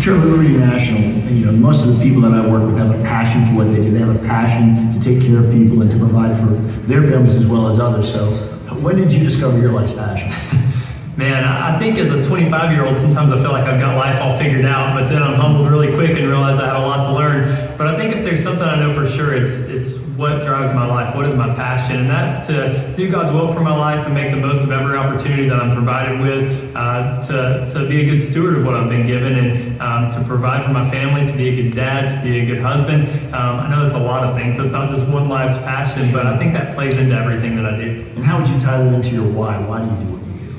Trevor, Liberty National, most of the people that I work with have a passion for what they do. They have a passion to take care of people and to provide for their families as well as others. So when did you discover your life's passion? Man, I think as a 25-year-old, sometimes I feel like I've got life all figured out, but then I'm humbled really quick and realize I had a lot to learn. But I think if there's something I know for sure, it's what drives my life, what is my passion, and that's to do God's will for my life and make the most of every opportunity that I'm provided with, to be a good steward of what I've been given, and to provide for my family, to be a good dad, to be a good husband. I know that's a lot of things. That's not just one life's passion, but I think that plays into everything that I do. And how would you tie that into your why? Why do you do what you do?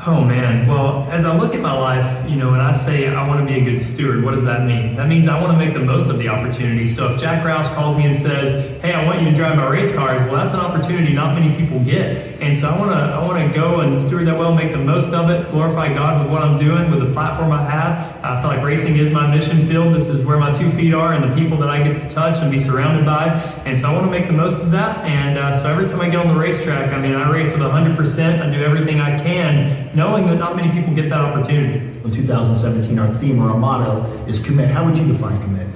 Oh man, well, as I look at my life, and I say I want to be a good steward, what does that mean? That means I want to make the most of the opportunity. So if Jack Roush calls me and says, hey, I want you to drive my race cars, well, that's an opportunity not many people get. And so I want to go and steward that well, make the most of it, glorify God with what I'm doing, with the platform I have. I feel like racing is my mission field. This is where my 2 feet are and the people that I get to touch and be surrounded by. And so I want to make the most of that. And so every time I get on the racetrack, I race with 100%. I do everything I can, knowing that not many people get that opportunity. In 2017, our theme or our motto is commit. How would you define commit?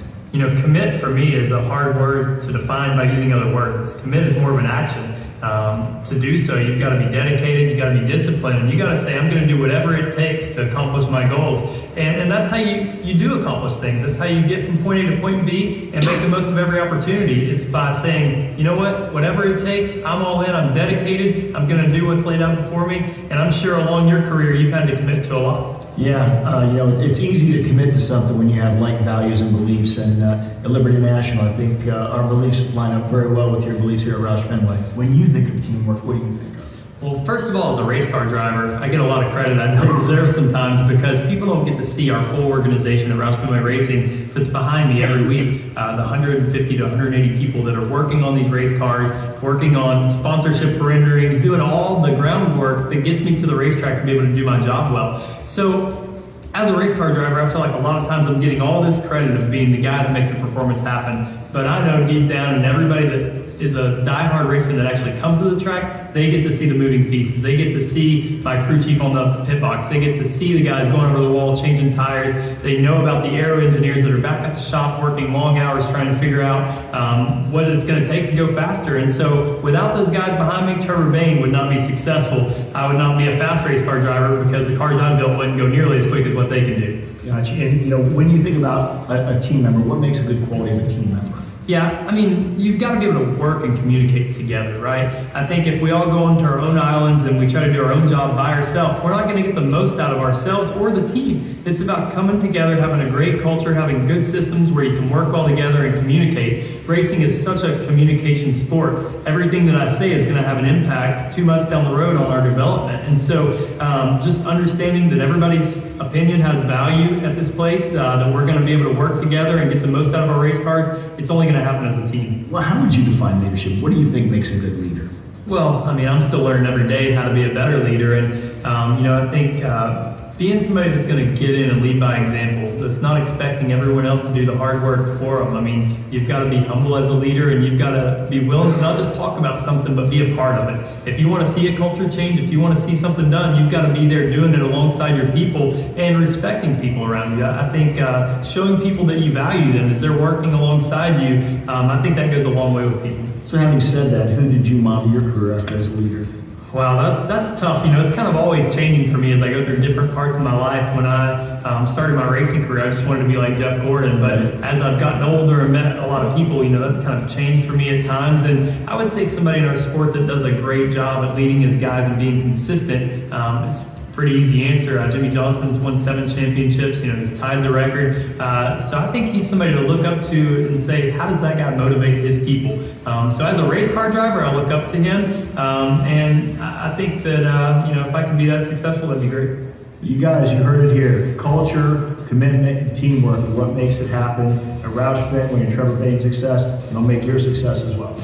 Commit for me is a hard word to define by using other words. Commit is more of an action. To do so, you've got to be dedicated, you've got to be disciplined, and you've got to say, I'm going to do whatever it takes to accomplish my goals. And that's how you do accomplish things. That's how you get from point A to point B and make the most of every opportunity, is by saying, you know what, whatever it takes, I'm all in, I'm dedicated, I'm going to do what's laid out before me. And I'm sure along your career, you've had to commit to a lot. Yeah, it's easy to commit to something when you have like values and beliefs. And at Liberty National, I think our beliefs line up very well with your beliefs here at Roush Fenway. When you think of teamwork, what do you think of? Well, first of all, as a race car driver, I get a lot of credit I don't deserve sometimes, because people don't get to see our whole organization at Roush Fenway Racing that's behind me every week. The 150 to 180 people that are working on these race cars, working on sponsorship renderings, doing all the groundwork that gets me to the racetrack to be able to do my job well. So as a race car driver, I feel like a lot of times I'm getting all this credit of being the guy that makes the performance happen. But I know deep down, and everybody that is a diehard raceman that actually comes to the track, they get to see the moving pieces. They get to see my crew chief on the pit box. They get to see the guys going over the wall, changing tires. They know about the aero engineers that are back at the shop working long hours trying to figure out what it's going to take to go faster. And so without those guys behind me, Trevor Bayne would not be successful. I would not be a fast race car driver, because the cars I built wouldn't go nearly as quick as what they can do. Gotcha. And when you think about a team member, what makes a good quality of a team member? Yeah, you've got to be able to work and communicate together, right? I think if we all go onto our own islands and we try to do our own job by ourselves, we're not going to get the most out of ourselves or the team. It's about coming together, having a great culture, having good systems where you can work well together and communicate. Racing is such a communication sport. Everything that I say is going to have an impact 2 months down the road on our development. And so just understanding that everybody's opinion has value at this place, that we're going to be able to work together and get the most out of our race cars, it's only going to happen as a team. Well, how would you define leadership? What do you think makes a good leader? Well, I'm still learning every day how to be a better leader. And, I think being somebody that's going to get in and lead by example, that's not expecting everyone else to do the hard work for them. You've got to be humble as a leader, and you've got to be willing to not just talk about something, but be a part of it. If you want to see a culture change, if you want to see something done, you've got to be there doing it alongside your people and respecting people around you. I think showing people that you value them as they're working alongside you, I think that goes a long way with people. So having said that, who did you model your career after as a leader? Wow, that's tough. It's kind of always changing for me as I go through different parts of my life. When I started my racing career, I just wanted to be like Jeff Gordon. But as I've gotten older and met a lot of people, that's kind of changed for me at times. And I would say somebody in our sport that does a great job at leading his guys and being consistent. It's pretty easy answer. Jimmy Johnson's won 7 championships. He's tied the record. So I think he's somebody to look up to and say, how does that guy motivate his people? So as a race car driver, I look up to him. And I think that, if I can be that successful, that'd be great. You guys, you heard it here. Culture, commitment, and teamwork are what makes it happen. At Roush Fenway and Trevor Bayne's success, and they'll make your success as well.